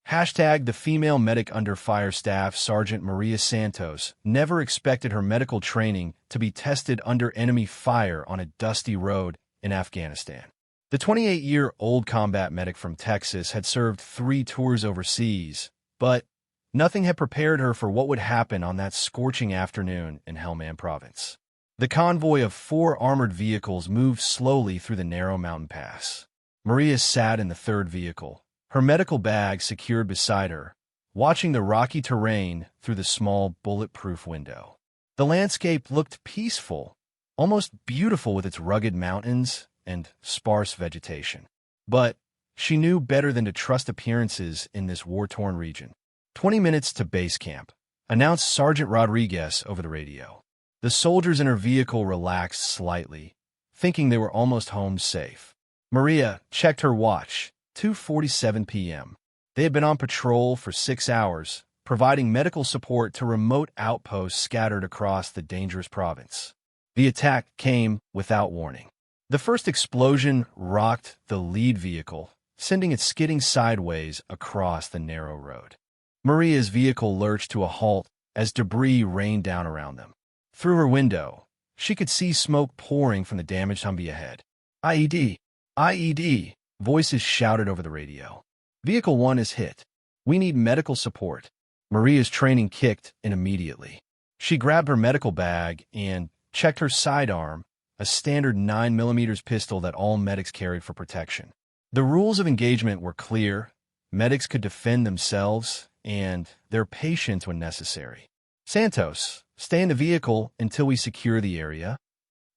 Hashtag the female medic under fire. Staff Sergeant Maria Santos never expected her medical training to be tested under enemy fire on a dusty road in Afghanistan. The 28-year-old combat medic from Texas had served 3 tours overseas, but nothing had prepared her for what would happen on that scorching afternoon in Helmand Province. The convoy of 4 armored vehicles moved slowly through the narrow mountain pass. Maria sat in the third vehicle, her medical bag secured beside her, watching the rocky terrain through the small bulletproof window. The landscape looked peaceful, almost beautiful with its rugged mountains and sparse vegetation. But she knew better than to trust appearances in this war-torn region. 20 minutes to base camp, announced Sergeant Rodriguez over the radio. The soldiers in her vehicle relaxed slightly, thinking they were almost home safe. Maria checked her watch. 2:47 p.m. They had been on patrol for 6 hours, providing medical support to remote outposts scattered across the dangerous province. The attack came without warning. The first explosion rocked the lead vehicle, sending it skidding sideways across the narrow road. Maria's vehicle lurched to a halt as debris rained down around them. Through her window, she could see smoke pouring from the damaged Humvee ahead. IED! IED! Voices shouted over the radio. Vehicle 1 is hit. We need medical support. Maria's training kicked in immediately. She grabbed her medical bag and checked her sidearm, a standard 9mm pistol that all medics carried for protection. The rules of engagement were clear. Medics could defend themselves and their patients when necessary. Santos, stay in the vehicle until we secure the area.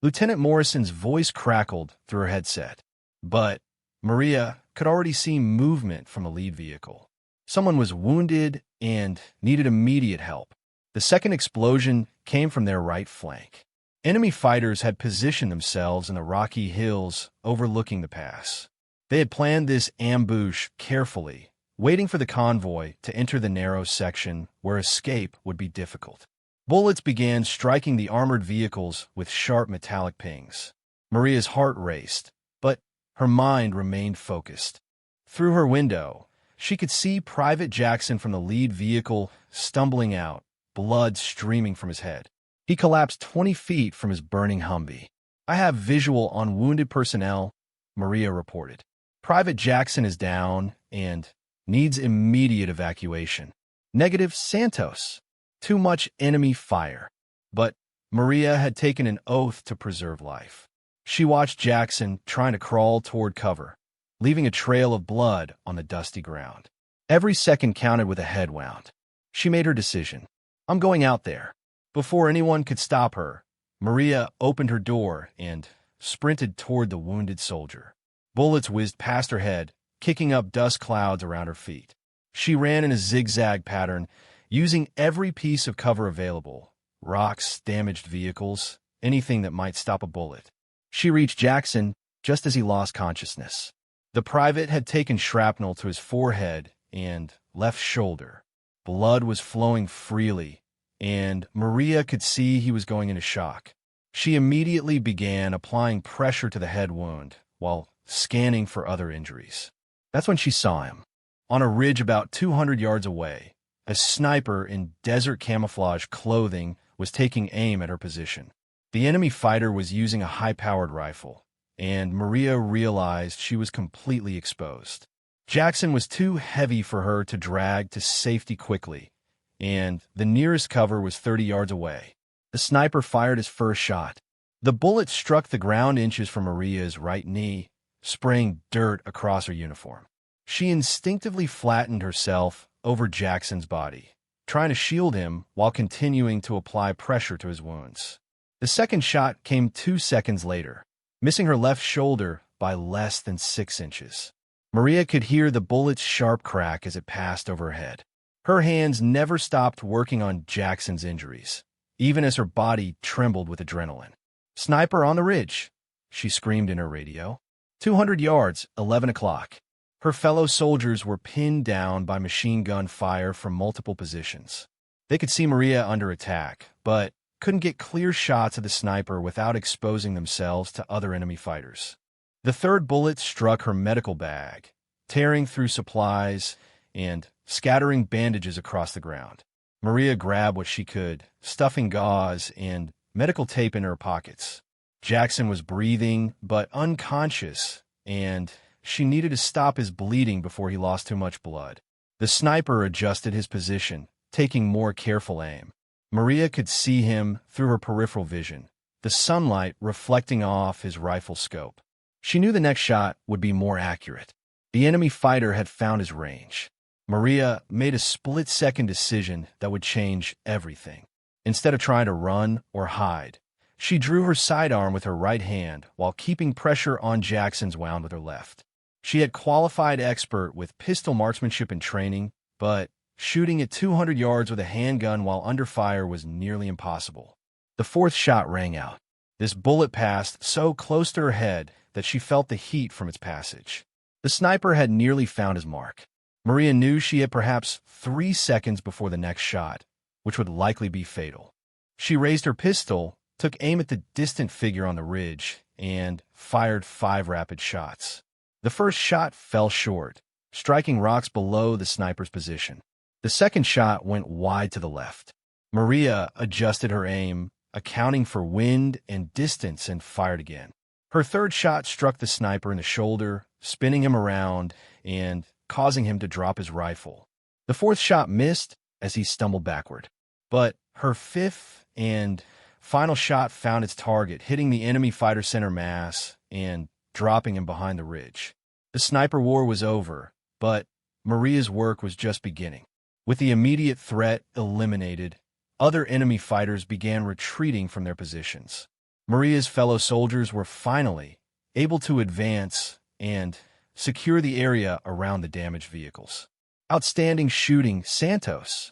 Lieutenant Morrison's voice crackled through her headset. But Maria could already see movement from the lead vehicle. Someone was wounded and needed immediate help. The second explosion came from their right flank. Enemy fighters had positioned themselves in the rocky hills overlooking the pass. They had planned this ambush carefully, waiting for the convoy to enter the narrow section where escape would be difficult. Bullets began striking the armored vehicles with sharp metallic pings. Maria's heart raced, but her mind remained focused. Through her window, she could see Private Jackson from the lead vehicle stumbling out, blood streaming from his head. He collapsed 20 feet from his burning Humvee. I have visual on wounded personnel, Maria reported. Private Jackson is down and needs immediate evacuation. Negative, Santos. Too much enemy fire. But Maria had taken an oath to preserve life. She watched Jackson trying to crawl toward cover, leaving a trail of blood on the dusty ground. Every second counted with a head wound. She made her decision. I'm going out there. Before anyone could stop her, Maria opened her door and sprinted toward the wounded soldier. Bullets whizzed past her head, kicking up dust clouds around her feet. She ran in a zigzag pattern, using every piece of cover available: rocks, damaged vehicles, anything that might stop a bullet. She reached Jackson just as he lost consciousness. The private had taken shrapnel to his forehead and left shoulder. Blood was flowing freely, and Maria could see he was going into shock. She immediately began applying pressure to the head wound while scanning for other injuries. That's when she saw him. On a ridge about 200 yards away, a sniper in desert camouflage clothing was taking aim at her position. The enemy fighter was using a high-powered rifle, and Maria realized she was completely exposed. Jackson was too heavy for her to drag to safety quickly, and the nearest cover was 30 yards away. The sniper fired his first shot. The bullet struck the ground inches from Maria's right knee, spraying dirt across her uniform. She instinctively flattened herself over Jackson's body, trying to shield him while continuing to apply pressure to his wounds. The second shot came 2 seconds later, missing her left shoulder by less than 6 inches. Maria could hear the bullet's sharp crack as it passed over her head. Her hands never stopped working on Jackson's injuries, even as her body trembled with adrenaline. "Sniper on the ridge," she screamed in her radio. 200 yards, 11 o'clock. Her fellow soldiers were pinned down by machine gun fire from multiple positions. They could see Maria under attack, but couldn't get clear shots of the sniper without exposing themselves to other enemy fighters. The third bullet struck her medical bag, tearing through supplies and scattering bandages across the ground. Maria grabbed what she could, stuffing gauze and medical tape in her pockets. Jackson was breathing, but unconscious, and she needed to stop his bleeding before he lost too much blood. The sniper adjusted his position, taking more careful aim. Maria could see him through her peripheral vision, the sunlight reflecting off his rifle scope. She knew the next shot would be more accurate. The enemy fighter had found his range. Maria made a split-second decision that would change everything. Instead of trying to run or hide, she drew her sidearm with her right hand while keeping pressure on Jackson's wound with her left. She had qualified expert with pistol marksmanship in training, but shooting at 200 yards with a handgun while under fire was nearly impossible. The fourth shot rang out. This bullet passed so close to her head that she felt the heat from its passage. The sniper had nearly found his mark. Maria knew she had perhaps 3 seconds before the next shot, which would likely be fatal. She raised her pistol, took aim at the distant figure on the ridge, and fired 5 rapid shots. The first shot fell short, striking rocks below the sniper's position. The second shot went wide to the left. Maria adjusted her aim, accounting for wind and distance, and fired again. Her third shot struck the sniper in the shoulder, spinning him around and causing him to drop his rifle. The fourth shot missed as he stumbled backward. But her fifth and final shot found its target, hitting the enemy fighter center mass and dropping him behind the ridge. The sniper war was over, but Maria's work was just beginning. With the immediate threat eliminated, other enemy fighters began retreating from their positions. Maria's fellow soldiers were finally able to advance and secure the area around the damaged vehicles. Outstanding shooting, Santos.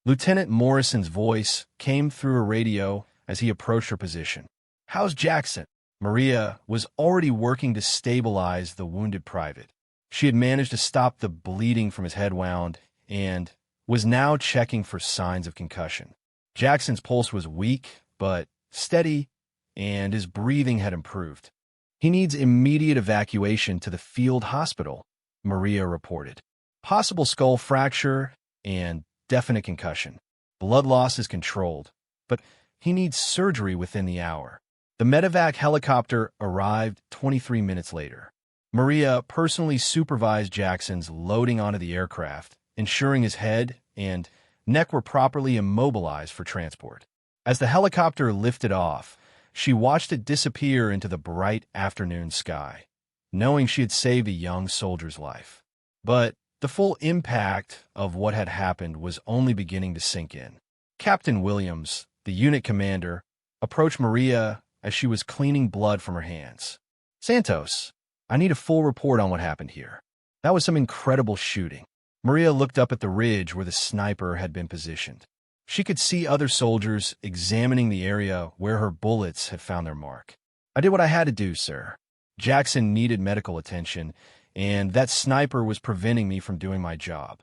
Lieutenant Morrison's voice came through a radio as he approached her position. How's Jackson? Maria was already working to stabilize the wounded private. She had managed to stop the bleeding from his head wound and was now checking for signs of concussion. Jackson's pulse was weak, but steady, and his breathing had improved. He needs immediate evacuation to the field hospital, Maria reported. Possible skull fracture and definite concussion. Blood loss is controlled, but he needs surgery within the hour. The medevac helicopter arrived 23 minutes later. Maria personally supervised Jackson's loading onto the aircraft, ensuring his head and neck were properly immobilized for transport. As the helicopter lifted off, she watched it disappear into the bright afternoon sky, knowing she had saved a young soldier's life. But the full impact of what had happened was only beginning to sink in. Captain Williams, the unit commander, approached Maria as she was cleaning blood from her hands. Santos, I need a full report on what happened here. That was some incredible shooting. Maria looked up at the ridge where the sniper had been positioned. She could see other soldiers examining the area where her bullets had found their mark. I did what I had to do, sir. Jackson needed medical attention, and that sniper was preventing me from doing my job.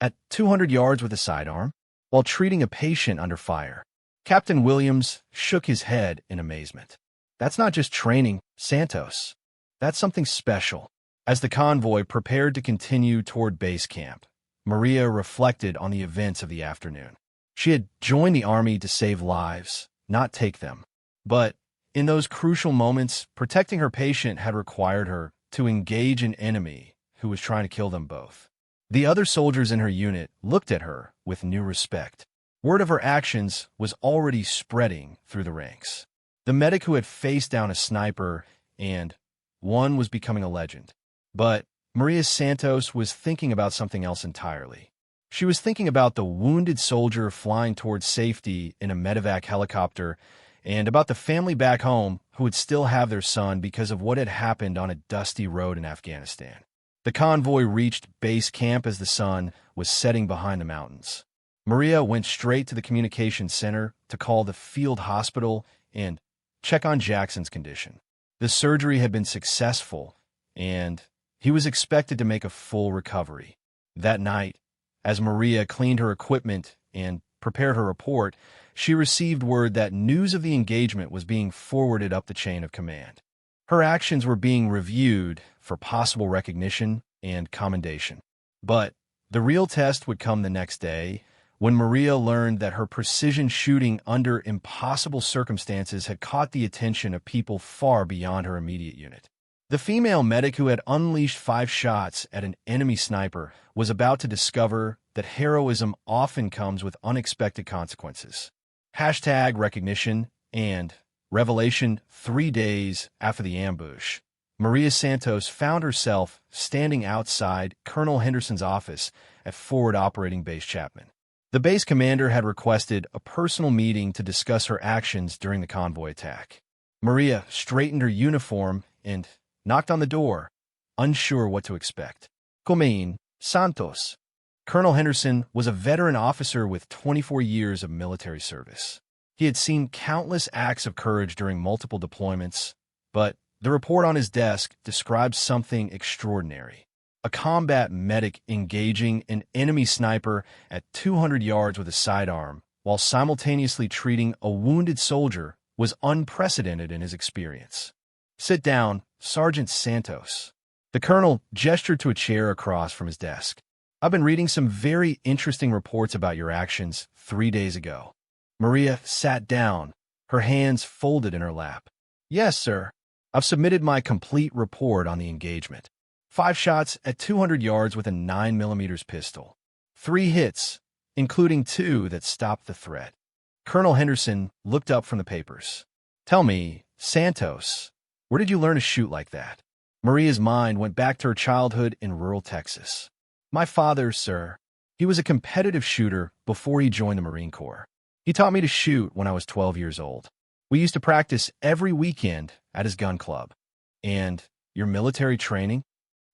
At 200 yards with a sidearm, while treating a patient under fire, Captain Williams shook his head in amazement. That's not just training, Santos. That's something special. As the convoy prepared to continue toward base camp, Maria reflected on the events of the afternoon. She had joined the army to save lives, not take them. But in those crucial moments, protecting her patient had required her to engage an enemy who was trying to kill them both. The other soldiers in her unit looked at her with new respect. Word of her actions was already spreading through the ranks. The medic who had faced down a sniper and one was becoming a legend. But Maria Santos was thinking about something else entirely. She was thinking about the wounded soldier flying towards safety in a medevac helicopter and about the family back home who would still have their son because of what had happened on a dusty road in Afghanistan. The convoy reached base camp as the sun was setting behind the mountains. Maria went straight to the communications center to call the field hospital and check on Jackson's condition. The surgery had been successful, and he was expected to make a full recovery. That night, as Maria cleaned her equipment and prepared her report, she received word that news of the engagement was being forwarded up the chain of command. Her actions were being reviewed for possible recognition and commendation. But The real test would come the next day, when Maria learned that her precision shooting under impossible circumstances had caught the attention of people far beyond her immediate unit. The female medic who had unleashed 5 shots at an enemy sniper was about to discover that heroism often comes with unexpected consequences. Hashtag recognition and revelation. 3 days after the ambush, Maria Santos found herself standing outside Colonel Henderson's office at Forward Operating Base Chapman. The base commander had requested a personal meeting to discuss her actions during the convoy attack. Maria straightened her uniform and knocked on the door, unsure what to expect. Comein, Santos. Colonel Henderson was a veteran officer with 24 years of military service. He had seen countless acts of courage during multiple deployments, but the report on his desk described something extraordinary. A combat medic engaging an enemy sniper at 200 yards with a sidearm, while simultaneously treating a wounded soldier, was unprecedented in his experience. "Sit down, Sergeant Santos." The colonel gestured to a chair across from his desk. "I've been reading some very interesting reports about your actions 3 days ago." Maria sat down, her hands folded in her lap. "Yes, sir. I've submitted my complete report on the engagement. 5 shots at 200 yards with a 9mm pistol. 3 hits, including 2 that stopped the threat." Colonel Henderson looked up from the papers. "Tell me, Santos, where did you learn to shoot like that?" Maria's mind went back to her childhood in rural Texas. "My father, sir. He was a competitive shooter before he joined the Marine Corps. He taught me to shoot when I was 12 years old. We used to practice every weekend at his gun club." "And your military training?"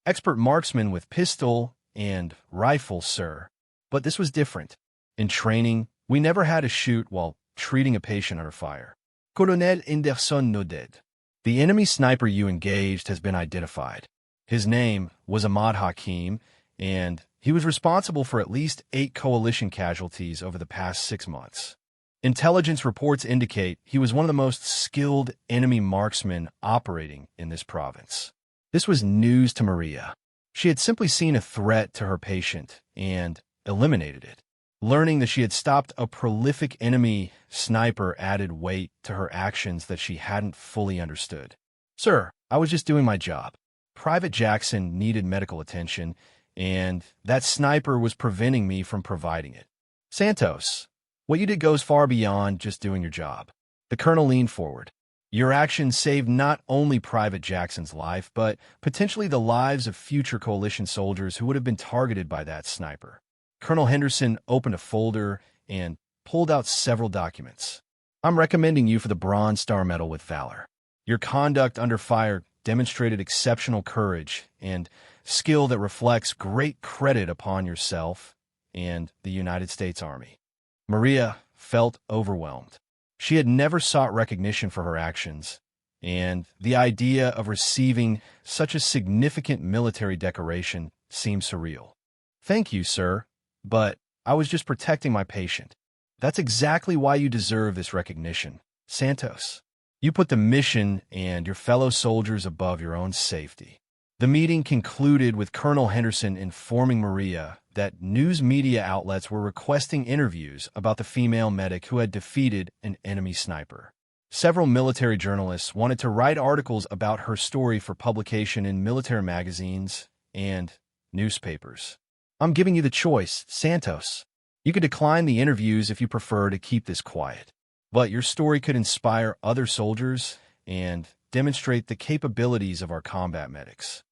"Expert marksman with pistol and rifle, sir. But this was different. In training, we never had to shoot while treating a patient under fire." Colonel Henderson nodded. "The enemy sniper you engaged has been identified. His name was Ahmad Hakim, and he was responsible for at least 8 coalition casualties over the past 6 months. Intelligence reports indicate he was one of the most skilled enemy marksmen operating in this province." This was news to Maria. She had simply seen a threat to her patient and eliminated it. Learning that she had stopped a prolific enemy sniper added weight to her actions that she hadn't fully understood. "Sir, I was just doing my job. Private Jackson needed medical attention, and that sniper was preventing me from providing it." "Santos, what you did goes far beyond just doing your job." The colonel leaned forward. "Your actions saved not only Private Jackson's life, but potentially the lives of future coalition soldiers who would have been targeted by that sniper." Colonel Henderson opened a folder and pulled out several documents. "I'm recommending you for the Bronze Star Medal with Valor. Your conduct under fire demonstrated exceptional courage and skill that reflects great credit upon yourself and the United States Army." Maria felt overwhelmed. She had never sought recognition for her actions, and the idea of receiving such a significant military decoration seemed surreal. "Thank you, sir, but I was just protecting my patient." "That's exactly why you deserve this recognition, Santos. You put the mission and your fellow soldiers above your own safety." The meeting concluded with Colonel Henderson informing Maria that news media outlets were requesting interviews about the female medic who had defeated an enemy sniper. Several military journalists wanted to write articles about her story for publication in military magazines and newspapers. "I'm giving you the choice, Santos. You could decline the interviews if you prefer to keep this quiet. But your story could inspire other soldiers and demonstrate the capabilities of our combat medics."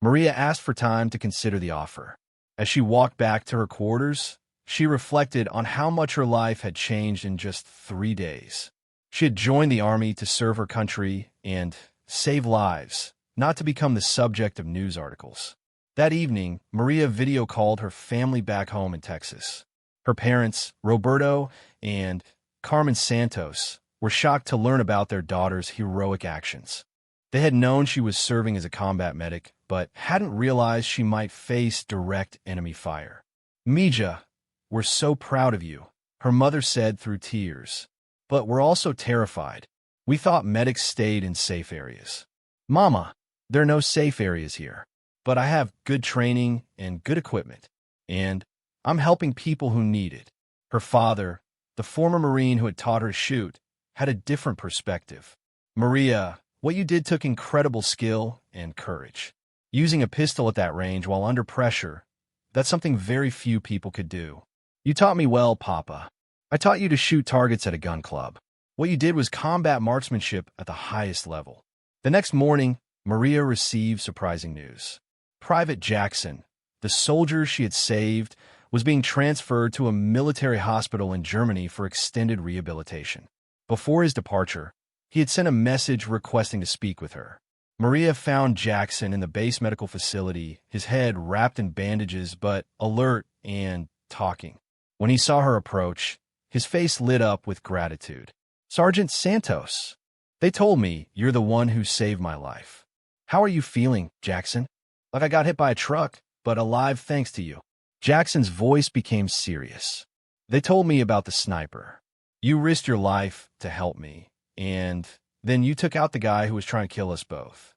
Maria asked for time to consider the offer. As she walked back to her quarters, she reflected on how much her life had changed in just 3 days. She had joined the army to serve her country and save lives, not to become the subject of news articles. That evening, Maria video called her family back home in Texas. Her parents, Roberto and Carmen Santos, were shocked to learn about their daughter's heroic actions. They had known she was serving as a combat medic, but hadn't realized she might face direct enemy fire. "Mija, we're so proud of you," her mother said through tears. "But we're also terrified. We thought medics stayed in safe areas." "Mama, there are no safe areas here. But I have good training and good equipment. and I'm helping people who need it. Her father, the former Marine who had taught her to shoot, had a different perspective. Maria, what you did took incredible skill and courage. Using a pistol at that range while under pressure, that's something very few people could do. You taught me well, Papa. I taught you to shoot targets at a gun club. What you did was combat marksmanship at the highest level. The next morning, Maria received surprising news. Private Jackson, the soldier she had saved, was being transferred to a military hospital in Germany for extended rehabilitation. Before his departure, he had sent a message requesting to speak with her. Maria found Jackson in the base medical facility, his head wrapped in bandages but alert and talking. When he saw her approach, his face lit up with gratitude. "Sergeant Santos, they told me you're the one who saved my life. How are you feeling, Jackson?" "Like I got hit by a truck, but alive thanks to you." Jackson's voice became serious. "They told me about the sniper. You risked your life to help me, and then you took out the guy who was trying to kill us both.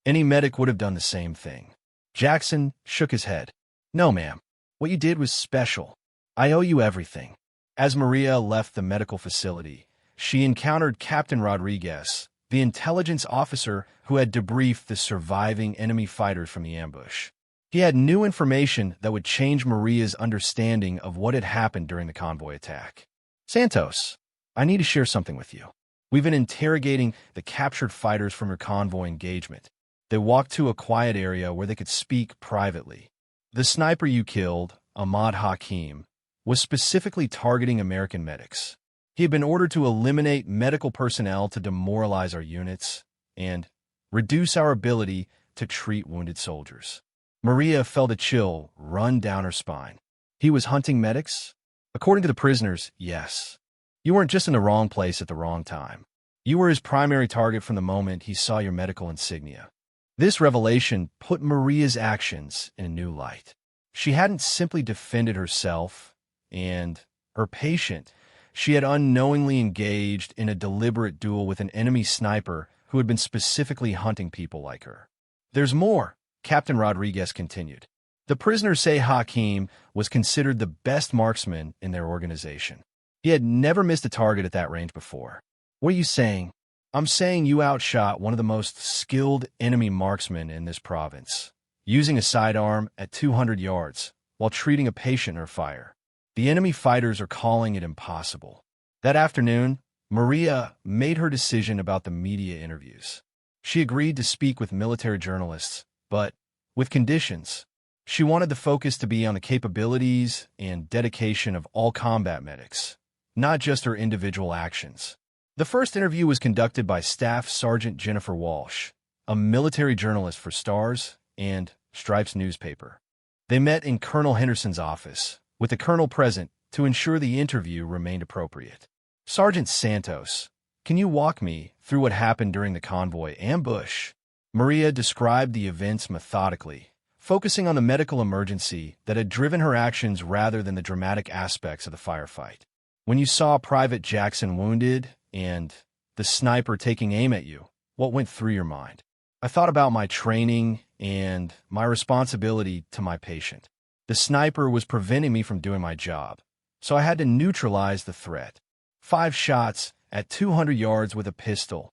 Any medic would have done the same thing." Jackson shook his head. "No, ma'am. What you did was special. I owe you everything." As Maria left the medical facility, she encountered Captain Rodriguez, the intelligence officer who had debriefed the surviving enemy fighters from the ambush. He had new information that would change Maria's understanding of what had happened during the convoy attack. "Santos, I need to share something with you. We've been interrogating the captured fighters from your convoy engagement. They walked to a quiet area where they could speak privately. The sniper you killed, Ahmad Hakim, was specifically targeting American medics. He had been ordered to eliminate medical personnel to demoralize our units and reduce our ability to treat wounded soldiers." Maria felt a chill run down her spine. "He was hunting medics?" "According to the prisoners, yes. You weren't just in the wrong place at the wrong time. You were his primary target from the moment he saw your medical insignia." This revelation put Maria's actions in a new light. She hadn't simply defended herself and her patient. She had unknowingly engaged in a deliberate duel with an enemy sniper who had been specifically hunting people like her. "There's more," Captain Rodriguez continued. "The prisoners say Hakim was considered the best marksman in their organization. He had never missed a target at that range before." "What are you saying?" "I'm saying you outshot one of the most skilled enemy marksmen in this province, using a sidearm at 200 yards while treating a patient under fire. The enemy fighters are calling it impossible." That afternoon, Maria made her decision about the media interviews. She agreed to speak with military journalists, but with conditions. She wanted the focus to be on the capabilities and dedication of all combat medics, not just her individual actions. The first interview was conducted by Staff Sergeant Jennifer Walsh, a military journalist for Stars and Stripes newspaper. They met in Colonel Henderson's office, with the colonel present to ensure the interview remained appropriate. "Sergeant Santos, can you walk me through what happened during the convoy ambush?" Maria described the events methodically, focusing on the medical emergency that had driven her actions rather than the dramatic aspects of the firefight. "When you saw Private Jackson wounded and the sniper taking aim at you, what went through your mind?" "I thought about my training and my responsibility to my patient. The sniper was preventing me from doing my job, so I had to neutralize the threat. 5 shots at 200 yards with a pistol.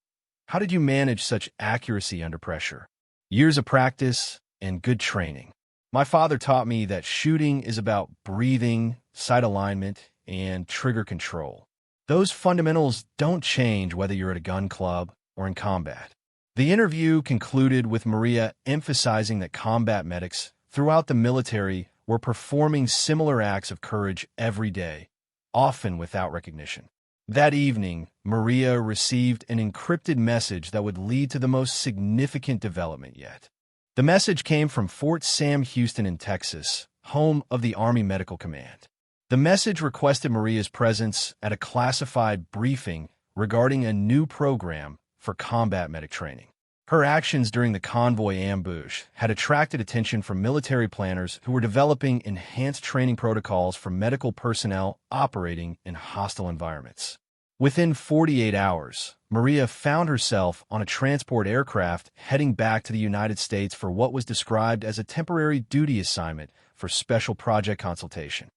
How did you manage such accuracy under pressure?" "Years of practice and good training. My father taught me that shooting is about breathing, sight alignment, and trigger control. Those fundamentals don't change whether you're at a gun club or in combat." The interview concluded with Maria emphasizing that combat medics throughout the military were performing similar acts of courage every day, often without recognition. That evening, Maria received an encrypted message that would lead to the most significant development yet. The message came from Fort Sam Houston in Texas, home of the Army Medical Command. The message requested Maria's presence at a classified briefing regarding a new program for combat medic training. Her actions during the convoy ambush had attracted attention from military planners who were developing enhanced training protocols for medical personnel operating in hostile environments. Within 48 hours, Maria found herself on a transport aircraft heading back to the United States for what was described as a temporary duty assignment for special project consultation.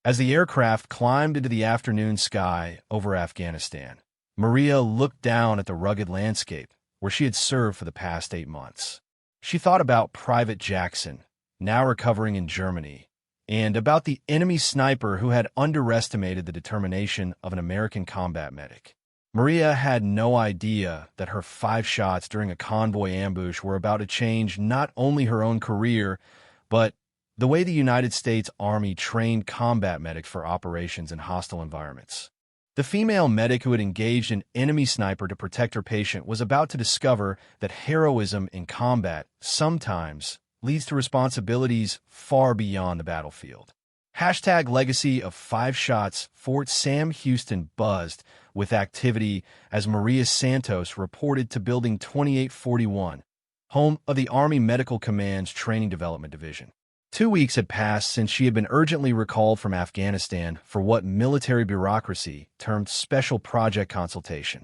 As the aircraft climbed into the afternoon sky over Afghanistan, Maria looked down at the rugged landscape where she had served for the past 8 months. She thought about Private Jackson, now recovering in Germany, and about the enemy sniper who had underestimated the determination of an American combat medic. Maria had no idea that her 5 shots during a convoy ambush were about to change not only her own career, but the way the United States Army trained combat medics for operations in hostile environments. The female medic who had engaged an enemy sniper to protect her patient was about to discover that heroism in combat sometimes leads to responsibilities far beyond the battlefield. #legacy of 5 shots. Fort Sam Houston buzzed with activity as Maria Santos reported to Building 2841, home of the Army Medical Command's Training Development Division. 2 weeks had passed since she had been urgently recalled from Afghanistan for what military bureaucracy termed special project consultation.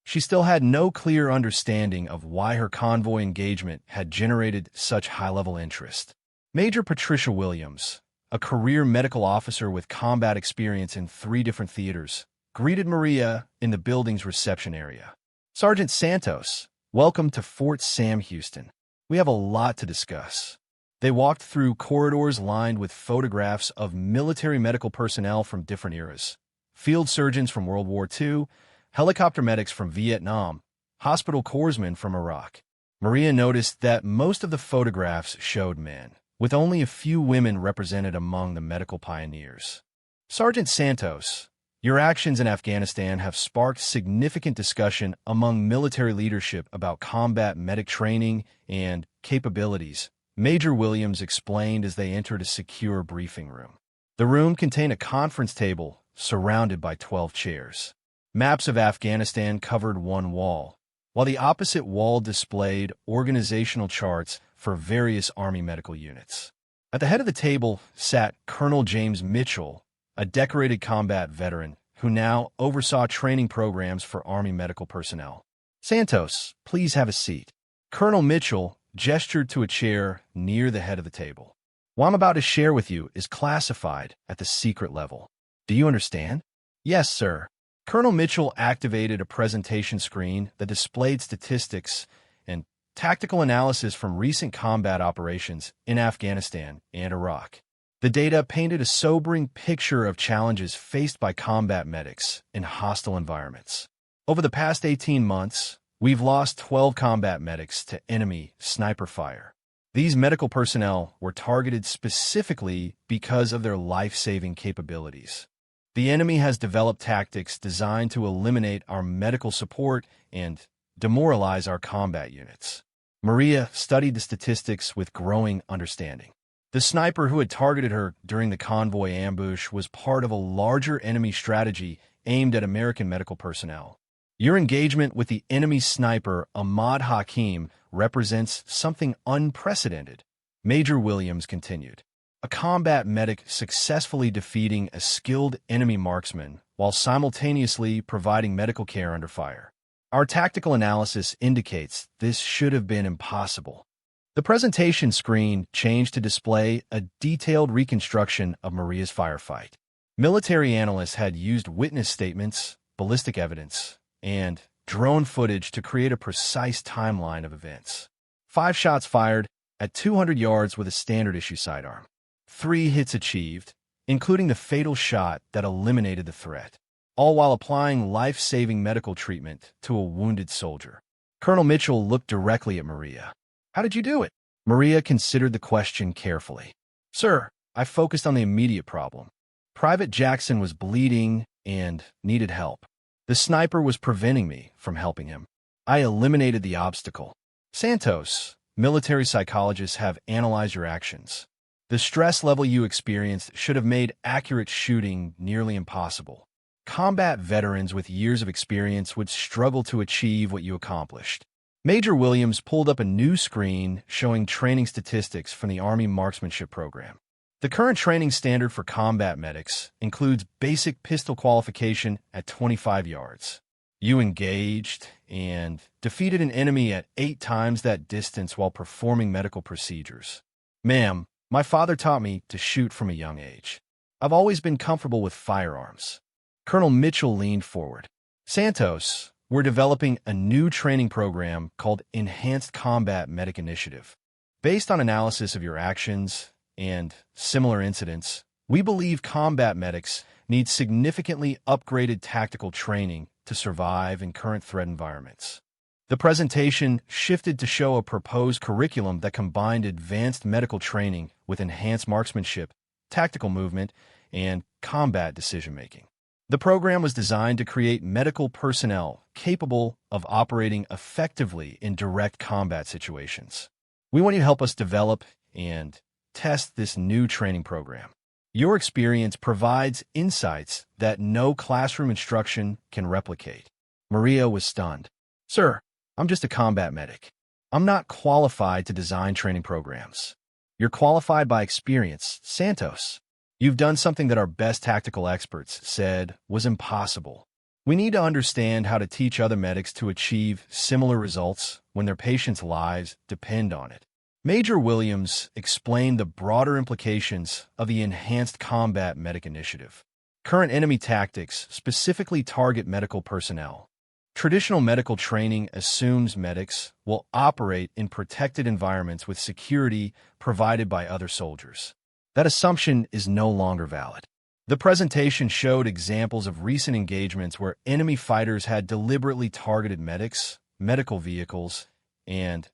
She still had no clear understanding of why her convoy engagement had generated such high-level interest. Major Patricia Williams, a career medical officer with combat experience in 3 different theaters, greeted Maria in the building's reception area. "Sergeant Santos, welcome to Fort Sam Houston. We have a lot to discuss." They walked through corridors lined with photographs of military medical personnel from different eras: field surgeons from World War II, helicopter medics from Vietnam, hospital corpsmen from Iraq. Maria noticed that most of the photographs showed men, with only a few women represented among the medical pioneers. "Sergeant Santos, your actions in Afghanistan have sparked significant discussion among military leadership about combat medic training and capabilities," Major Williams explained as they entered a secure briefing room. The room contained a conference table surrounded by 12 chairs. Maps of Afghanistan covered one wall, while the opposite wall displayed organizational charts for various Army medical units. At the head of the table sat Colonel James Mitchell, a decorated combat veteran who now oversaw training programs for Army medical personnel. "Santos, please have a seat." Colonel Mitchell gestured to a chair near the head of the table. "What I'm about to share with you is classified at the secret level. Do you understand?" "Yes, sir." Colonel Mitchell activated a presentation screen that displayed statistics and tactical analysis from recent combat operations in Afghanistan and Iraq. The data painted a sobering picture of challenges faced by combat medics in hostile environments. Over the past 18 months, we've lost 12 combat medics to enemy sniper fire. These medical personnel were targeted specifically because of their life-saving capabilities. The enemy has developed tactics designed to eliminate our medical support and demoralize our combat units. Maria studied the statistics with growing understanding. The sniper who had targeted her during the convoy ambush was part of a larger enemy strategy aimed at American medical personnel. Your engagement with the enemy sniper, Ahmad Hakim, represents something unprecedented, Major Williams continued. A combat medic successfully defeating a skilled enemy marksman while simultaneously providing medical care under fire. Our tactical analysis indicates this should have been impossible. The presentation screen changed to display a detailed reconstruction of Maria's firefight. Military analysts had used witness statements, ballistic evidence, and drone footage to create a precise timeline of events. 5 shots fired at 200 yards with a standard-issue sidearm. 3 hits achieved, including the fatal shot that eliminated the threat, all while applying life-saving medical treatment to a wounded soldier. Colonel Mitchell looked directly at Maria. "How did you do it?" Maria considered the question carefully. "Sir, I focused on the immediate problem. Private Jackson was bleeding and needed help. The sniper was preventing me from helping him. I eliminated the obstacle. Santos, military psychologists have analyzed your actions. The stress level you experienced should have made accurate shooting nearly impossible. Combat veterans with years of experience would struggle to achieve what you accomplished." Major Williams pulled up a new screen showing training statistics from the Army Marksmanship Program. The current training standard for combat medics includes basic pistol qualification at 25 yards. You engaged and defeated an enemy at 8 times that distance while performing medical procedures. "Ma'am, My father taught me to shoot from a young age. I've always been comfortable with firearms. Colonel Mitchell leaned forward. Santos, we're developing a new training program called Enhanced Combat Medic Initiative. Based on analysis of your actions and similar incidents, we believe combat medics need significantly upgraded tactical training to survive in current threat environments. The presentation shifted to show a proposed curriculum that combined advanced medical training with enhanced marksmanship, tactical movement, and combat decision-making. The program was designed to create medical personnel capable of operating effectively in direct combat situations. We want you to help us develop and test this new training program. Your experience provides insights that no classroom instruction can replicate. Maria was stunned. Sir, I'm just a combat medic. I'm not qualified to design training programs. You're qualified by experience, Santos. You've done something that our best tactical experts said was impossible. We need to understand how to teach other medics to achieve similar results when their patients' lives depend on it. Major Williams explained the broader implications of the Enhanced Combat Medic Initiative. Current enemy tactics specifically target medical personnel. Traditional medical training assumes medics will operate in protected environments with security provided by other soldiers. That assumption is no longer valid. The presentation showed examples of recent engagements where enemy fighters had deliberately targeted medics, medical vehicles, and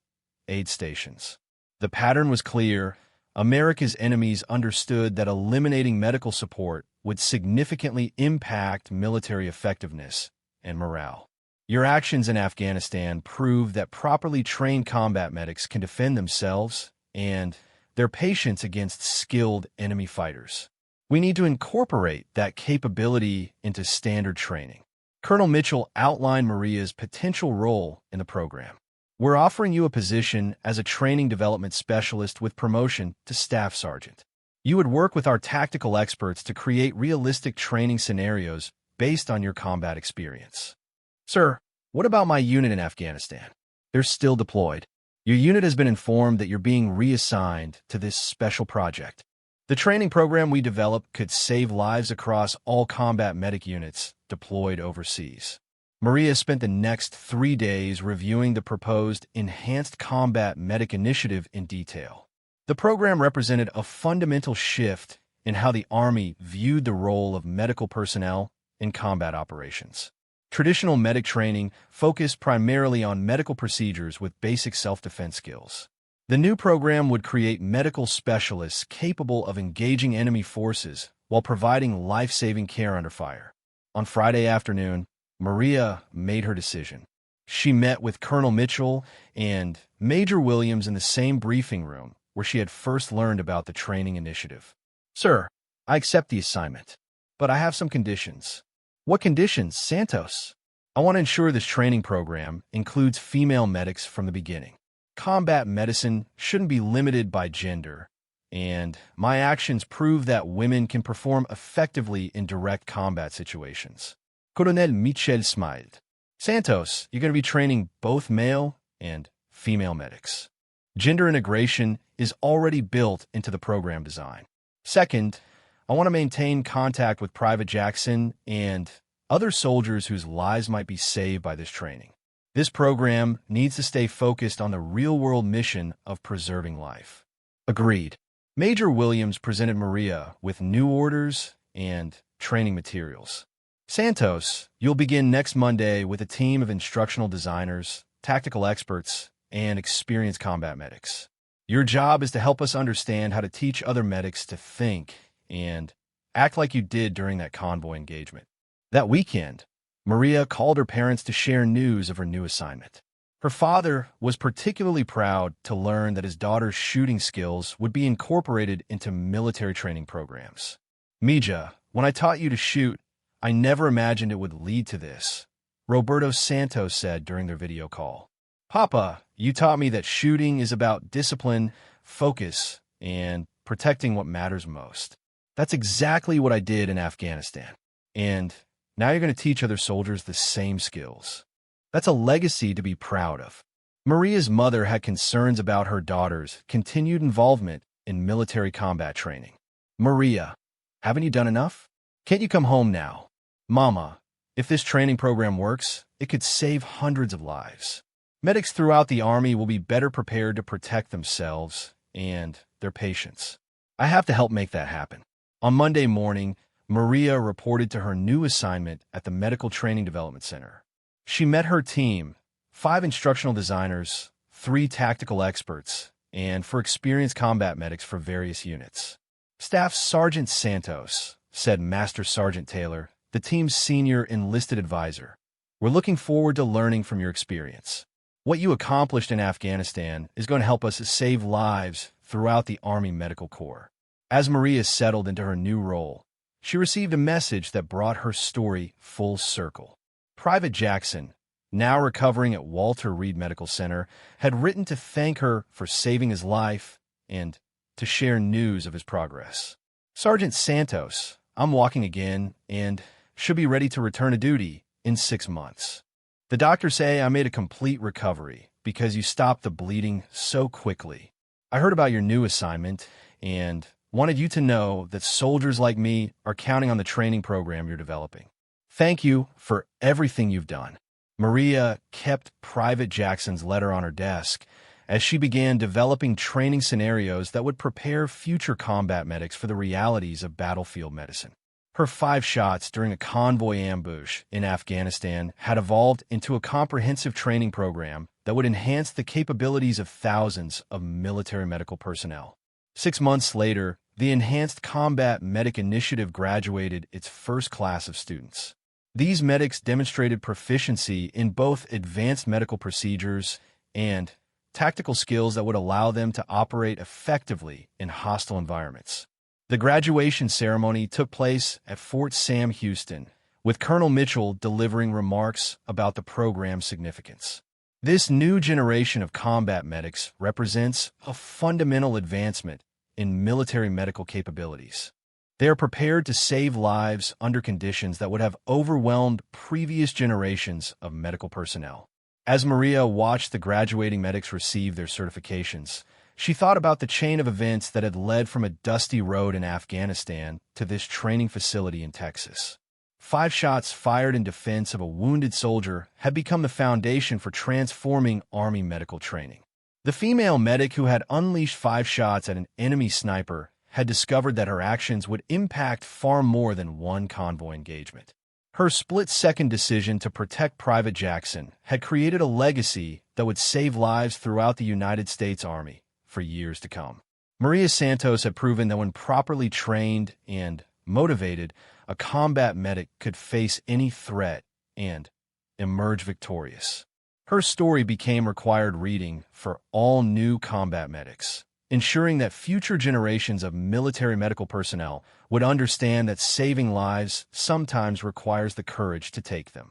aid stations. The pattern was clear. America's enemies understood that eliminating medical support would significantly impact military effectiveness and morale. Your actions in Afghanistan prove that properly trained combat medics can defend themselves and their patients against skilled enemy fighters. We need to incorporate that capability into standard training. Colonel Mitchell outlined Maria's potential role in the program. We're offering you a position as a training development specialist with promotion to staff sergeant. You would work with our tactical experts to create realistic training scenarios based on your combat experience. Sir, what about my unit in Afghanistan? They're still deployed. Your unit has been informed that you're being reassigned to this special project. The training program we developed could save lives across all combat medic units deployed overseas. Maria spent the next 3 days reviewing the proposed Enhanced Combat Medic Initiative in detail. The program represented a fundamental shift in how the Army viewed the role of medical personnel in combat operations. Traditional medic training focused primarily on medical procedures with basic self-defense skills. The new program would create medical specialists capable of engaging enemy forces while providing life-saving care under fire. On Friday afternoon, Maria made her decision. She met with Colonel Mitchell and Major Williams in the same briefing room where she had first learned about the training initiative. Sir, I accept the assignment, but I have some conditions. What conditions, Santos? I want to ensure this training program includes female medics from the beginning. Combat medicine shouldn't be limited by gender, and my actions prove that women can perform effectively in direct combat situations. Colonel Mitchell smiled. Santos, you're going to be training both male and female medics. Gender integration is already built into the program design. Second, I want to maintain contact with Private Jackson and other soldiers whose lives might be saved by this training. This program needs to stay focused on the real-world mission of preserving life. Agreed. Major Williams presented Maria with new orders and training materials. Santos, you'll begin next Monday with a team of instructional designers, tactical experts, and experienced combat medics. Your job is to help us understand how to teach other medics to think and act like you did during that convoy engagement. That weekend, Maria called her parents to share news of her new assignment. Her father was particularly proud to learn that his daughter's shooting skills would be incorporated into military training programs. Mija, when I taught you to shoot, I never imagined it would lead to this, Roberto Santos said during their video call. Papa, you taught me that shooting is about discipline, focus, and protecting what matters most. That's exactly what I did in Afghanistan. And now you're going to teach other soldiers the same skills. That's a legacy to be proud of. Maria's mother had concerns about her daughter's continued involvement in military combat training. Maria, haven't you done enough? Can't you come home now? Mama, if this training program works, it could save hundreds of lives. Medics throughout the Army will be better prepared to protect themselves and their patients. I have to help make that happen. On Monday morning, Maria reported to her new assignment at the Medical Training Development Center. She met her team, 5 instructional designers, 3 tactical experts, and 4 experienced combat medics for various units. Staff Sergeant Santos, said Master Sergeant Taylor, the team's senior enlisted advisor. We're looking forward to learning from your experience. What you accomplished in Afghanistan is going to help us save lives throughout the Army Medical Corps. As Maria settled into her new role, she received a message that brought her story full circle. Private Jackson, now recovering at Walter Reed Medical Center, had written to thank her for saving his life and to share news of his progress. Sergeant Santos, I'm walking again and should be ready to return to duty in 6 months. The doctors say I made a complete recovery because you stopped the bleeding so quickly. I heard about your new assignment and wanted you to know that soldiers like me are counting on the training program you're developing. Thank you for everything you've done. Maria kept Private Jackson's letter on her desk as she began developing training scenarios that would prepare future combat medics for the realities of battlefield medicine. Her 5 shots during a convoy ambush in Afghanistan had evolved into a comprehensive training program that would enhance the capabilities of thousands of military medical personnel. 6 months later, the Enhanced Combat Medic Initiative graduated its first class of students. These medics demonstrated proficiency in both advanced medical procedures and tactical skills that would allow them to operate effectively in hostile environments. The graduation ceremony took place at Fort Sam Houston, with Colonel Mitchell delivering remarks about the program's significance. This new generation of combat medics represents a fundamental advancement in military medical capabilities. They are prepared to save lives under conditions that would have overwhelmed previous generations of medical personnel. As Maria watched the graduating medics receive their certifications, she thought about the chain of events that had led from a dusty road in Afghanistan to this training facility in Texas. 5 shots fired in defense of a wounded soldier had become the foundation for transforming Army medical training. The female medic who had unleashed 5 shots at an enemy sniper had discovered that her actions would impact far more than one convoy engagement. Her split-second decision to protect Private Jackson had created a legacy that would save lives throughout the United States Army for years to come. Maria Santos had proven that when properly trained and motivated, a combat medic could face any threat and emerge victorious. Her story became required reading for all new combat medics, ensuring that future generations of military medical personnel would understand that saving lives sometimes requires the courage to take them.